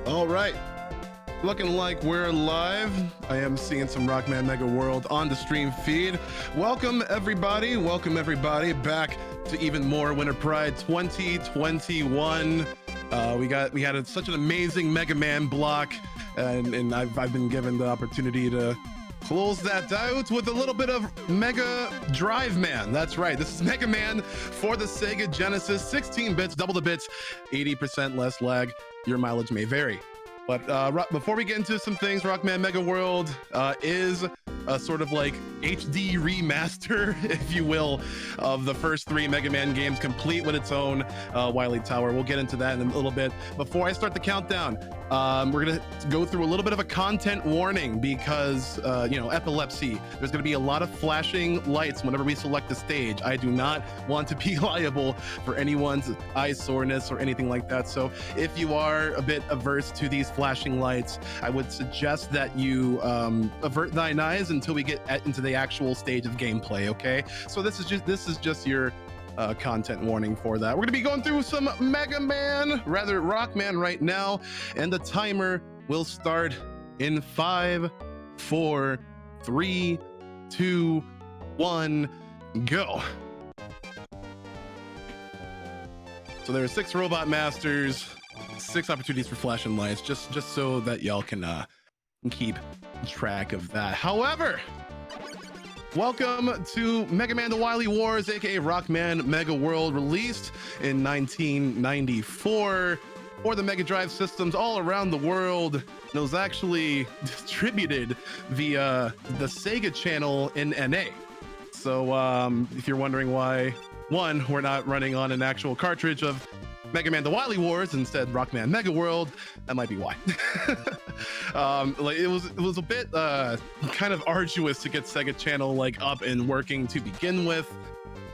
All right. Looking like we're live. I am seeing some Rockman Mega World on the stream feed. Welcome everybody. Welcome everybody back to even more Winter Pride 2021. We had such an amazing Mega Man block, and I've been given the opportunity to close that out with a little bit of Mega Drive Man. That's right. This is Mega Man for the Sega Genesis, 16 bits, double the bits, 80% less lag. Your mileage may vary. But before we get into some things, Rockman Mega World is a sort of like HD remaster, if you will, of the first three Mega Man games, complete with its own Wily Tower. We'll get into that in a little bit. Before I start the countdown, we're gonna go through a little bit of a content warning because, epilepsy. There's gonna be a lot of flashing lights whenever we select the stage. I do not want to be liable for anyone's eye soreness or anything like that. So if you are a bit averse to these flashing lights, I would suggest that you avert thine eyes until we get into the actual stage of gameplay. Okay, so this is just your content warning for that. We're gonna be going through some Mega Man, rather Rockman right now, and the timer will start in 5, 4, 3, 2, 1, go. So there are 6 robot masters, 6 opportunities for flashing lights, just so that y'all can keep track of that. However, welcome to Mega Man: The Wily Wars, aka Rockman Mega World, released in 1994 for the Mega Drive systems all around the world. And it was actually distributed via the Sega channel in NA. So if you're wondering why, one, we're not running on an actual cartridge of Mega Man: The Wily Wars, instead Rockman Mega World, that might be why. It was a bit kind of arduous to get Sega Channel up and working to begin with.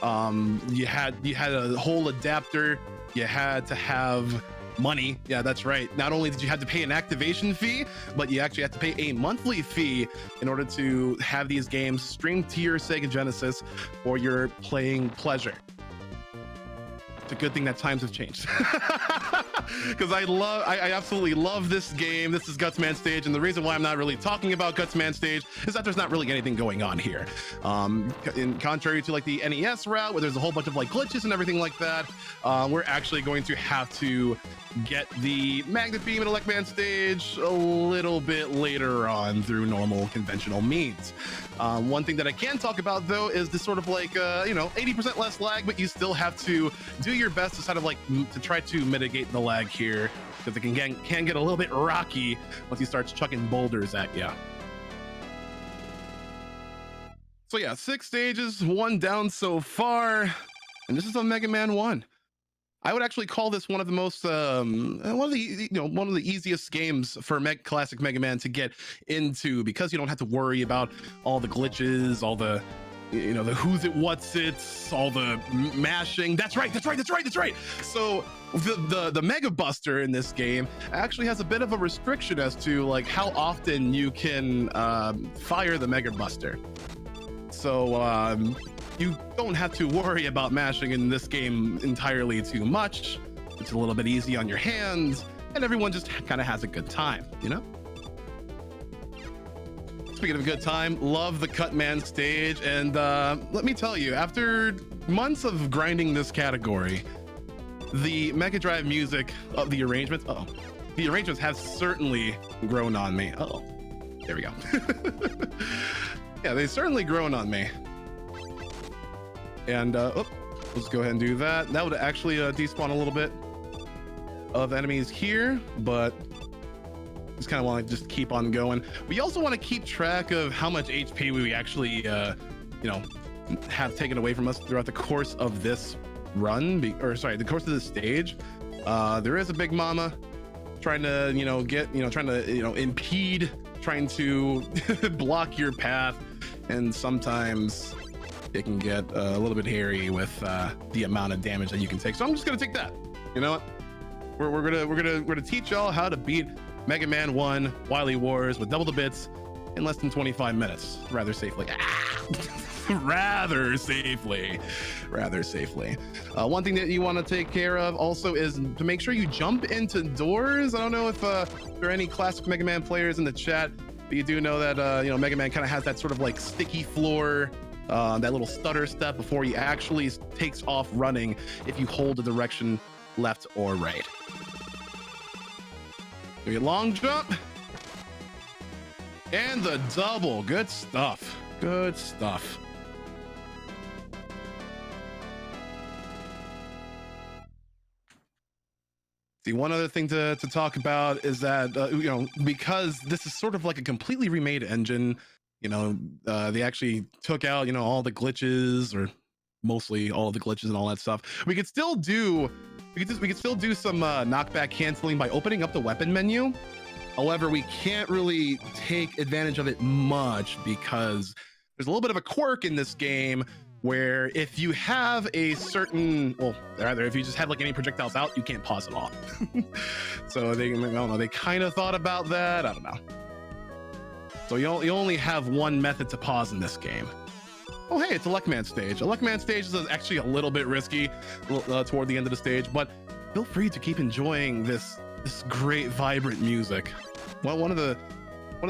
You had a whole adapter. You had to have money. Yeah, that's right. Not only did you have to pay an activation fee, but you actually have to pay a monthly fee in order to have these games streamed to your Sega Genesis for your playing pleasure. It's a good thing that times have changed, because I absolutely love this game. This is Gutsman Stage, and the reason why I'm not really talking about Gutsman Stage is that there's not really anything going on here. In contrary to the NES route, where there's a whole bunch of glitches and everything like that, we're actually going to have to get the Magnet Beam and Electman Stage a little bit later on through normal conventional means. One thing that I can talk about though is this sort of 80% less lag, but you still have to do your best to to try to mitigate the lag here, because it can get a little bit rocky once he starts chucking boulders at you. So yeah, 6 stages, 1 down so far, and this is on Mega Man 1. I would actually call this one of the most one of the easiest games for classic Mega Man to get into, because you don't have to worry about all the glitches, all the the who's it, what's it's, all the mashing. That's right. So the Mega Buster in this game actually has a bit of a restriction as to how often you can fire the Mega Buster. So you don't have to worry about mashing in this game entirely too much. It's a little bit easy on your hands, and everyone just kind of has a good time, Speaking of a good time, love the Cutman stage, and let me tell you, after months of grinding this category, the Mega Drive music of the arrangements have certainly grown on me. Oh, there we go. Yeah, they've certainly grown on me. And let's go ahead and do that. That would actually despawn a little bit of enemies here, but just kind of want to just keep on going. We also want to keep track of how much HP we actually have taken away from us throughout the course of this run, the course of this stage. There is a Big Mama trying to impede, trying to block your path, and sometimes it can get a little bit hairy with the amount of damage that you can take. So I'm just gonna take that. You know what? We're gonna teach y'all how to beat Mega Man 1 Wily Wars with double the bits in less than 25 minutes, rather safely. rather safely. One thing that you want to take care of also is to make sure you jump into doors. I don't know if there are any classic Mega Man players in the chat, but you do know that Mega Man kind of has that sort of like sticky floor, that little stutter step before he actually takes off running if you hold the direction left or right. So your long jump and the double. Good stuff. See, one other thing to talk about is that because this is sort of like a completely remade engine, they actually took out all the glitches, or mostly all the glitches and all that stuff. We could still do some knockback canceling by opening up the weapon menu. However, we can't really take advantage of it much because there's a little bit of a quirk in this game where if you have a certain, well, rather if you just have like any projectiles out, you can't pause it off. So they, I don't know, they kind of thought about that. I don't know. So you only have one method to pause in this game. Oh, hey, it's a Luckman stage. A Luckman stage is actually a little bit risky toward the end of the stage, but feel free to keep enjoying this great, vibrant music. Well, one of the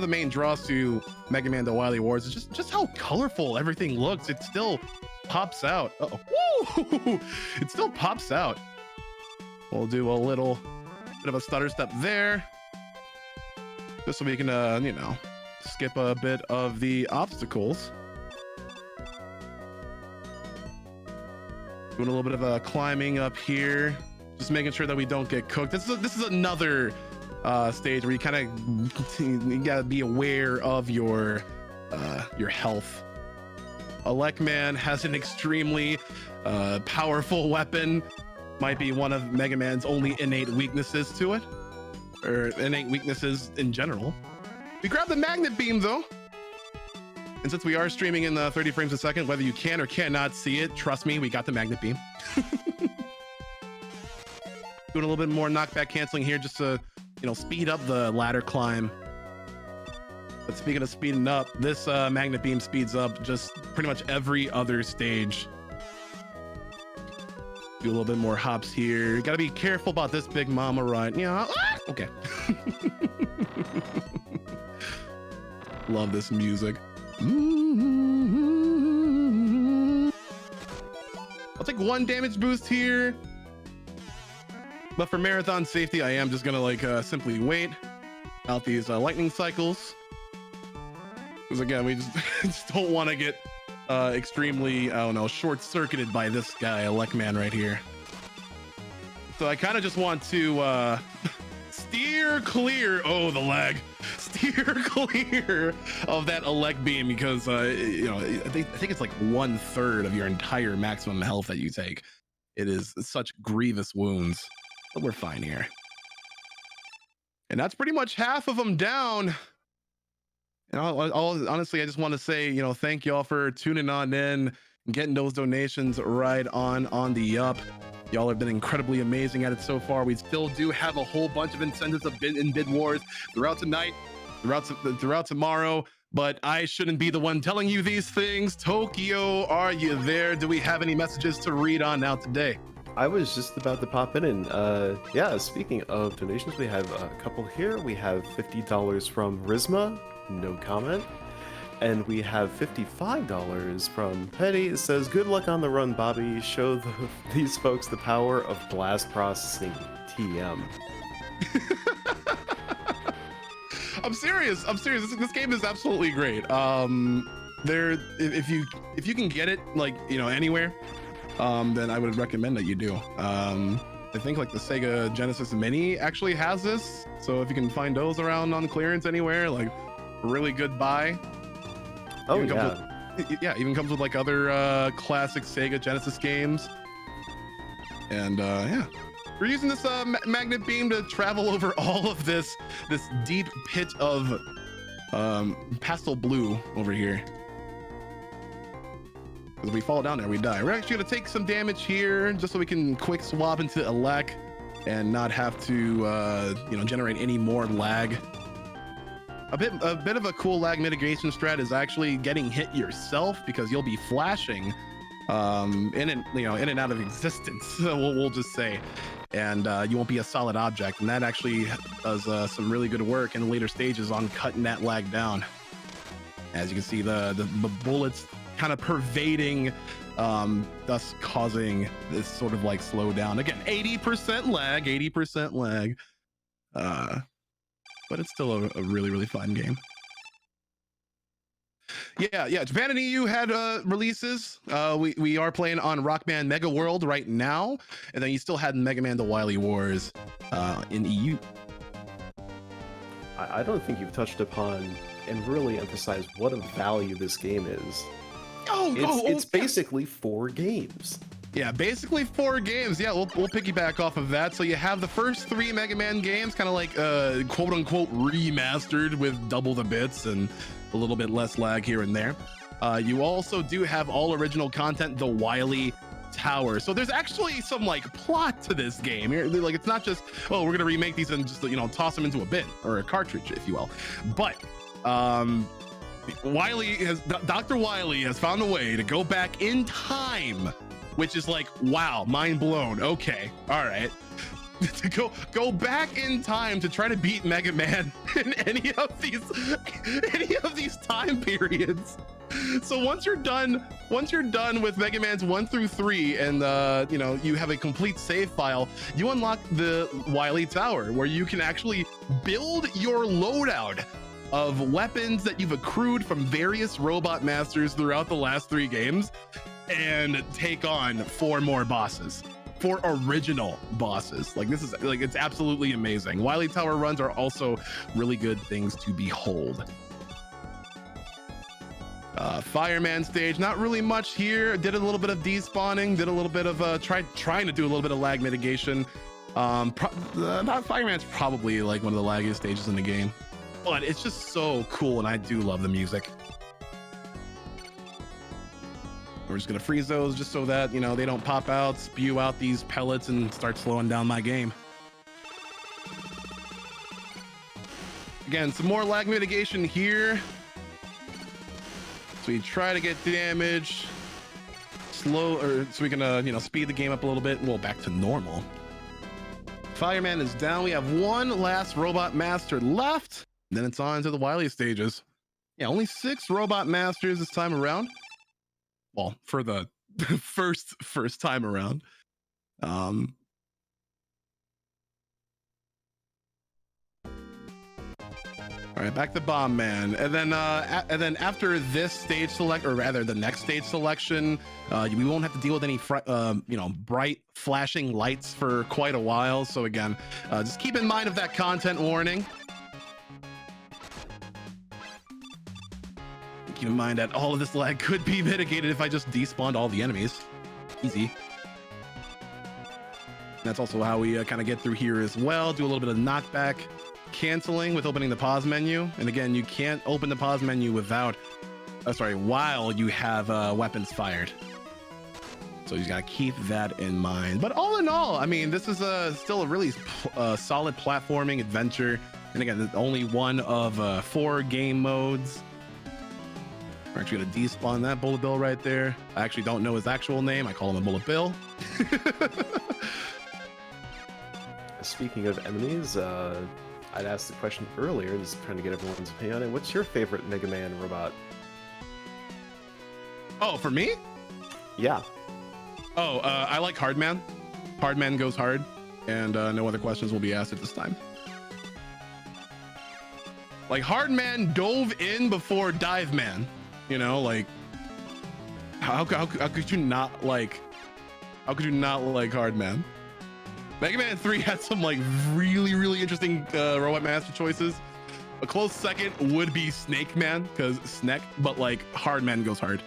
main draws to Mega Man: The Wily Wars is just how colorful everything looks. It still pops out. Woo! It still pops out. We'll do a little bit of a stutter step there, just so we can skip a bit of the obstacles. Doing a little bit of a climbing up here, just making sure that we don't get cooked. This is another stage where you gotta be aware of your health. Elecman has an extremely powerful weapon. Might be one of Mega Man's only innate weaknesses to it, or innate weaknesses in general. We grab the magnet beam though, and since we are streaming in 30 frames a second, whether you can or cannot see it, trust me, we got the magnet beam. Doing a little bit more knockback canceling here just to speed up the ladder climb. But speaking of speeding up, this magnet beam speeds up just pretty much every other stage. Do a little bit more hops here. You gotta be careful about this big mama ride. Yeah, okay. Love this music. I'll take one damage boost here, but for marathon safety, I am just gonna simply wait out these lightning cycles, because again, we just don't want to get extremely, I don't know, short-circuited by this guy, Elecman right here. So I kind of just want to steer clear. Oh, the lag. Steer clear of that elect beam, because I think it's like 1/3 of your entire maximum health that you take. It is such grievous wounds, but we're fine here. And that's pretty much half of them down. And honestly, I just want to say, thank y'all for tuning on in and getting those donations right on the up. Y'all have been incredibly amazing at it so far. We still do have a whole bunch of incentives in bid wars throughout tonight, throughout tomorrow, but I shouldn't be the one telling you these things. Tokyo, are you there? Do we have any messages to read on now today? I was just about to pop in, and yeah, speaking of donations, we have a couple here. We have $50 from Rizma, no comment. And we have $55 from Petty. It says, good luck on the run, Bobby. Show these folks the power of blast processing. TM. I'm serious. This game is absolutely great. If you can get it anywhere, then I would recommend that you do. I think like the Sega Genesis Mini actually has this, so if you can find those around on clearance anywhere, like really good buy. Oh, yeah. Even comes with like other classic Sega Genesis games. And yeah, we're using this magnet beam to travel over all of this deep pit of pastel blue over here. Because if we fall down there, we die. We're actually gonna take some damage here just so we can quick swap into Elec and not have to generate any more lag. a bit of a cool lag mitigation strat is actually getting hit yourself, because you'll be flashing in and out of existence. We'll just say, and you won't be a solid object, and that actually does some really good work in the later stages on cutting that lag down. As you can see, the bullets kind of pervading, thus causing this sort of like slow down. Again, 80% lag, but it's still a really, really fun game. Yeah. Japan and EU had releases. We are playing on Rockman Mega World right now, and then you still had Mega Man: The Wily Wars in EU. I don't think you've touched upon and really emphasized what a value this game is. It's basically 4 games. Yeah, basically 4 games. Yeah, we'll piggyback off of that. So you have the first 3 Mega Man games, kind of like quote unquote remastered with double the bits and a little bit less lag here and there. You also do have all original content, the Wily Tower. So there's actually some like plot to this game. Like, it's not just, oh, we're gonna remake these and just, toss them into a bin or a cartridge, if you will. But Dr. Wily has found a way to go back in time, which is like, wow, mind blown. Okay, all right. To go back in time to try to beat Mega Man in any of these time periods. So once you're done with Mega Man's 1 through 3, and you have a complete save file, you unlock the Wily Tower, where you can actually build your loadout of weapons that you've accrued from various robot masters throughout the last 3 games, and take on 4 more bosses. 4 original bosses. Like, this is like, it's absolutely amazing. Wily Tower runs are also really good things to behold. Fireman stage, not really much here. Did a little bit of despawning, did a little bit of trying to do a little bit of lag mitigation. Fireman's probably like one of the laggiest stages in the game, but it's just so cool, and I do love the music. We're just gonna freeze those just so that, they don't pop out, spew out these pellets, and start slowing down my game. Again, some more lag mitigation here. So you try to get damage so we can, speed the game up a little bit. Well, back to normal. Fireman is down. We have 1 last robot master left. Then it's on to the Wily stages. Yeah, only 6 robot masters this time around. Well, for the first time around. All right, back to Bomb Man, and then after this stage select, or rather the next stage selection, we won't have to deal with any bright flashing lights for quite a while. So again, just keep in mind of that content warning. Keep in mind that all of this lag could be mitigated if I just despawned all the enemies. Easy. That's also how we kind of get through here as well. Do a little bit of knockback canceling with opening the pause menu. And again, you can't open the pause menu while you have weapons fired. So you gotta keep that in mind. But all in all, I mean, this is still a really solid platforming adventure. And again, there's only one of 4 game modes. We're actually gonna despawn that Bullet Bill right there. I actually don't know his actual name. I call him a Bullet Bill. Speaking of enemies, I'd asked the question earlier, just trying to get everyone's opinion on it. What's your favorite Mega Man robot? Oh, for me? Yeah. Oh, I like Hardman. Hardman goes hard, and no other questions will be asked at this time. Like, Hardman dove in before Dive Man. Like, how could you not like Hardman? Mega Man 3 had some like really, really interesting robot master choices. A close second would be Snake Man, because Snake, but like Hardman goes hard.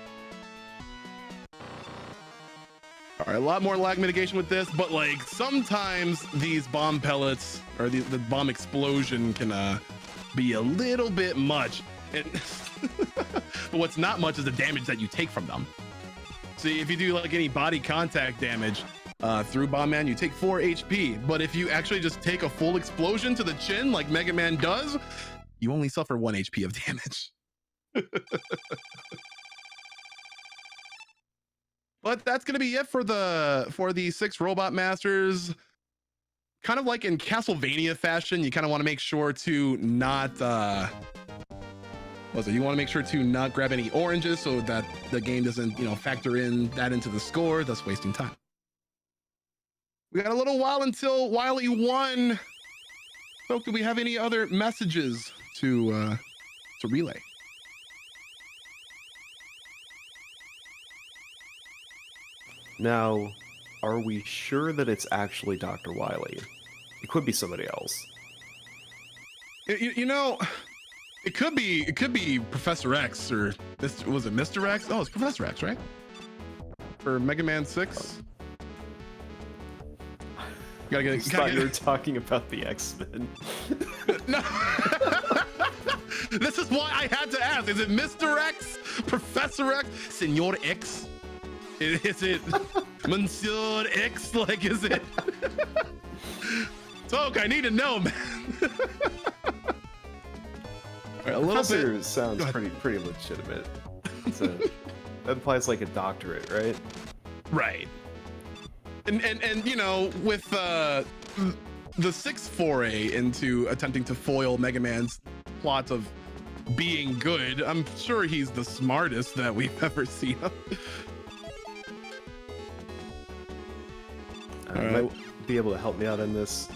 All right, a lot more lag mitigation with this, but like sometimes these bomb pellets or the bomb explosion can be a little bit much. And but what's not much is the damage that you take from them. See, if you do like any body contact damage through Bomb Man, you take 4 HP. But if you actually just take a full explosion to the chin like Mega Man does, you only suffer 1 HP of damage. But that's gonna be it for the 6 robot masters. Kind of like in Castlevania fashion, you kind of want to make sure to not you want to make sure to not grab any oranges so that the game doesn't, factor in that into the score, thus wasting time. We got a little while until Wily won. So do we have any other messages to relay? Now, are we sure that it's actually Dr. Wily? It could be somebody else. It could be Professor X, or was it Mr. X? Oh, it's Professor X, right? For Mega Man 6. You were talking about the X-Men. No. This is why I had to ask. Is it Mr. X? Professor X? Senor X? Is it Monsieur X? Like, is it? Toke, I need to know, man. Right, a little bit sounds pretty legitimate. That implies like a doctorate, right? Right. And with the 6th foray into attempting to foil Mega Man's plot of being good, I'm sure he's the smartest that we've ever seen him. You might be able to help me out in this.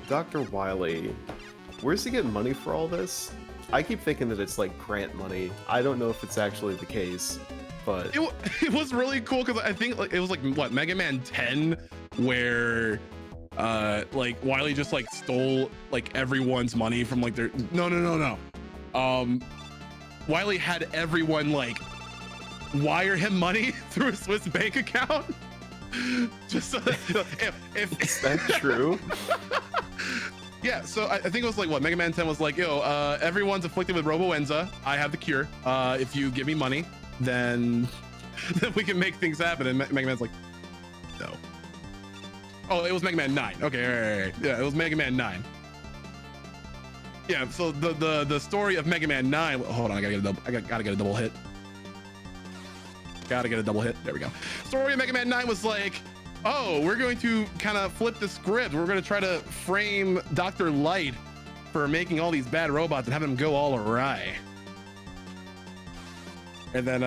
Dr. Wily, where's he getting money for all this? I keep thinking that it's like grant money. I don't know if it's actually the case, but it was really cool because I think it was like what, Mega Man 10, where Wily just like stole like everyone's money from like their no. Wily had everyone like wire him money through a Swiss bank account. Just so if is that true? Yeah, so I think it was like what Mega Man 10 was like, everyone's afflicted with Roboenza. I have the cure. If you give me money, then we can make things happen. And Mega Man's like, no. Oh, it was Mega Man 9. Okay, right. Yeah, it was Mega Man 9. Yeah, so the story of Mega Man 9. Hold on, I gotta get a double hit. Gotta get a double hit. There we go. Story of Mega Man 9 was like, oh, we're going to kind of flip the script. We're going to try to frame Dr. Light for making all these bad robots and having them go all awry. And then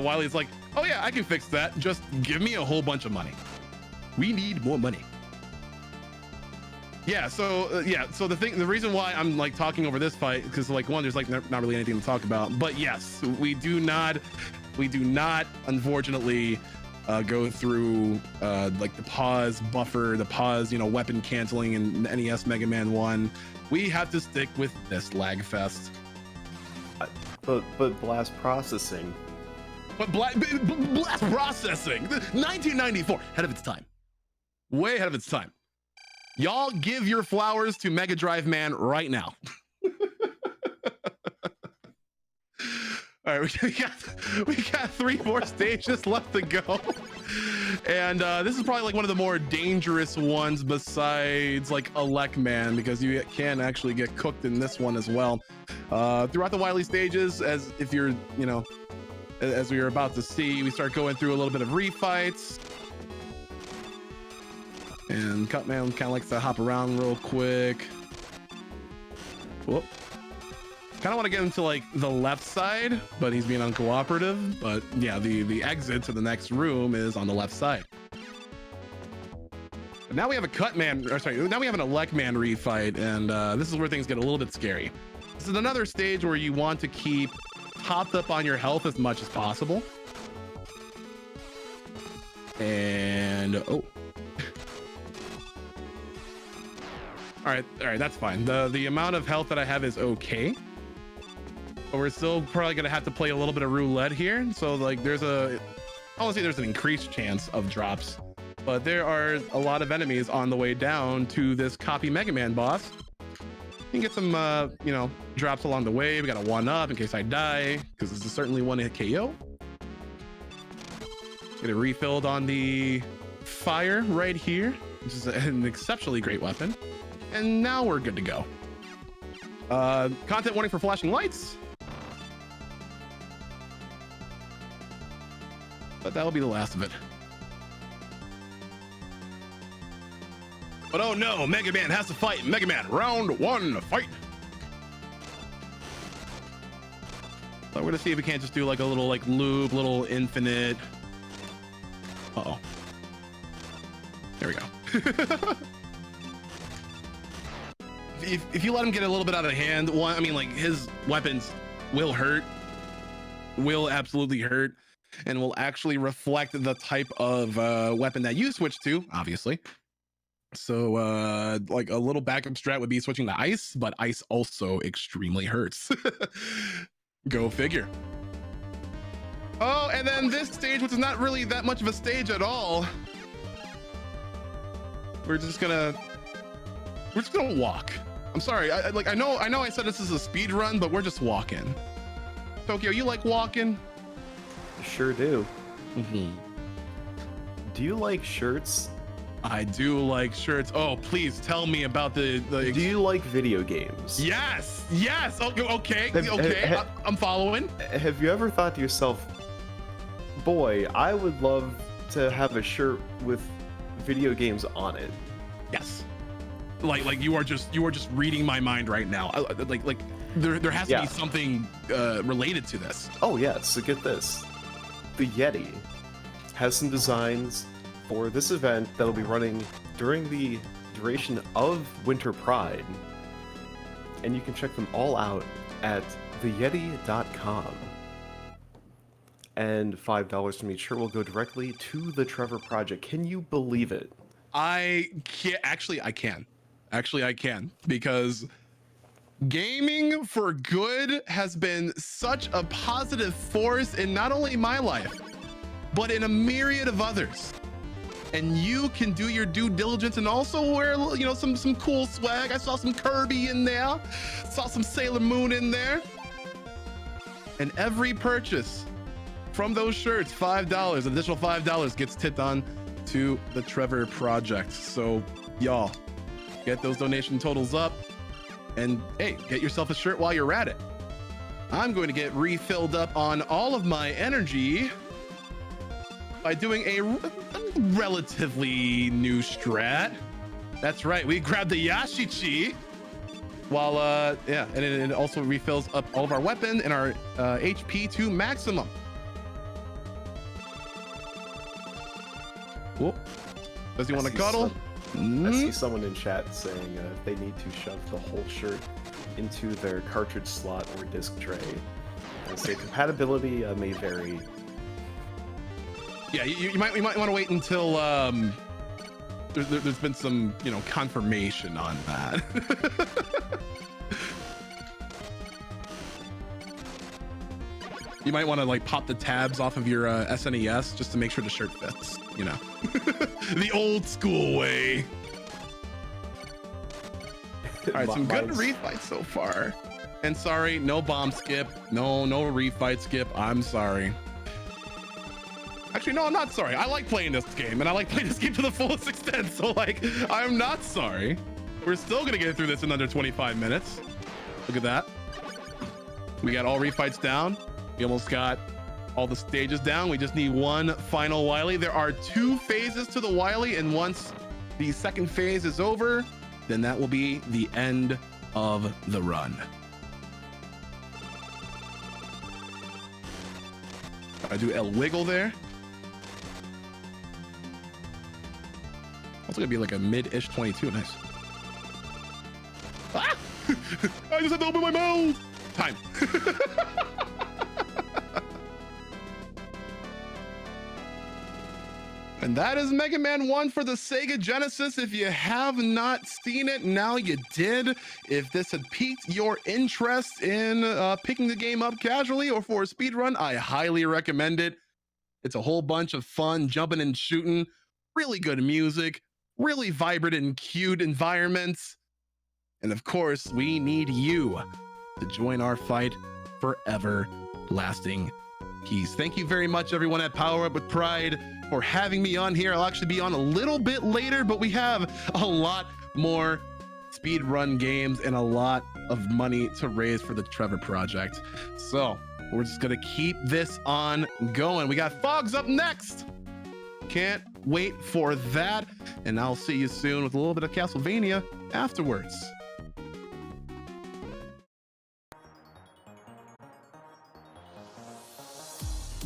Wily's like, oh yeah, I can fix that. Just give me a whole bunch of money. We need more money. Yeah, so the reason why I'm like talking over this fight, because like one, there's like not really anything to talk about. But yes, we do not unfortunately go through like the pause buffer, the pause, weapon canceling in NES Mega Man 1. We have to stick with this lag fest. But blast processing. But blast processing, 1994, ahead of its time, way ahead of its time. Y'all give your flowers to Mega Drive Man right now. All right, we got 3 more stages left to go, and this is probably like one of the more dangerous ones besides like Elec Man, because you can actually get cooked in this one as well. Throughout the Wily stages, as if you're, as we were about to see, we start going through a little bit of refights, and Cutman kind of likes to hop around real quick. Whoop. Kind of want to get him to like the left side, but he's being uncooperative. But yeah, the exit to the next room is on the left side. But now we have a now we have an Elec Man refight, and this is where things get a little bit scary. This is another stage where you want to keep topped up on your health as much as possible. And all right, that's fine. The amount of health that I have is okay. But we're still probably gonna have to play a little bit of roulette here. So like honestly, there's an increased chance of drops, but there are a lot of enemies on the way down to this copy Mega Man boss. You can get some drops along the way. We got a 1-up in case I die, because this is certainly one hit KO. Get it refilled on the fire right here, which is an exceptionally great weapon. And now we're good to go. Content warning for flashing lights. But that'll be the last of it. But oh no, Mega Man has to fight. Mega Man, round 1, fight. So we're gonna see if we can't just do like a little like loop, little infinite. Uh-oh. There we go. if you let him get a little bit out of hand, I mean, like his weapons will hurt, will absolutely hurt, and will actually reflect the type of weapon that you switch to, obviously. So like a little backup strat would be switching to ice, but ice also extremely hurts. Go figure. Oh, and then this stage, which is not really that much of a stage at all. We're just gonna walk. I'm sorry. I know I said this is a speed run, but we're just walking. Tokyo, you like walking? Sure do. Mm-hmm. Do you like shirts? I do like shirts. Oh, please tell me about the. Do you like video games? Yes. Okay. I'm following. Have you ever thought to yourself, boy, I would love to have a shirt with video games on it? Yes. Like you are just reading my mind right now. Like there has to be something related to this. Oh yeah. So get this. The Yeti has some designs for this event that'll be running during the duration of Winter Pride. And you can check them all out at theyeti.com. And $5 from each shirt will go directly to the Trevor Project. Can you believe it? I can't. Actually, I can. Because gaming for good has been such a positive force in not only my life, but in a myriad of others. And you can do your due diligence and also wear, some cool swag. I saw some Kirby in there, saw some Sailor Moon in there. And every purchase from those shirts, $5, additional $5 gets tipped on to the Trevor Project. So y'all, get those donation totals up and hey, get yourself a shirt while you're at it. I'm going to get refilled up on all of my energy by doing a relatively new strat. That's right, we grabbed the Yashichi while and it also refills up all of our weapon and our HP to maximum. Whoop. Does he want to cuddle? I see someone in chat saying they need to shove the whole shirt into their cartridge slot or disc tray. I say compatibility may vary. Yeah, you might want to wait until there's been some confirmation on that. You might want to like pop the tabs off of your SNES just to make sure the shirt fits. The old school way. All right, some good refights so far. And sorry, no bomb skip, no refight skip. I'm sorry. Actually, no, I'm not sorry. I like playing this game, and I like playing this game to the fullest extent. So, like, I'm not sorry. We're still gonna get through this in under 25 minutes. Look at that. We got all refights down. We almost got all the stages down. We just need one final Wily. There are 2 phases to the Wily, and once the second phase is over, then that will be the end of the run. I do El Wiggle there. Also gonna be like a mid-ish 22. Nice. Ah! I just had to open my mouth. Time. And that is Mega Man 1 for the Sega Genesis. If you have not seen it, now you did. If this had piqued your interest in picking the game up casually or for a speed run, I highly recommend it. It's a whole bunch of fun, jumping and shooting, really good music, really vibrant and cute environments. And of course, we need you to join our fight for everlasting peace. Thank you very much, everyone at Power Up with Pride, for having me on here. I'll actually be on a little bit later, but we have a lot more speed run games, and a lot of money to raise for the Trevor Project. So we're just gonna keep this on going. We got Fogs up next. Can't wait for that. And I'll see you soon with a little bit of Castlevania afterwards.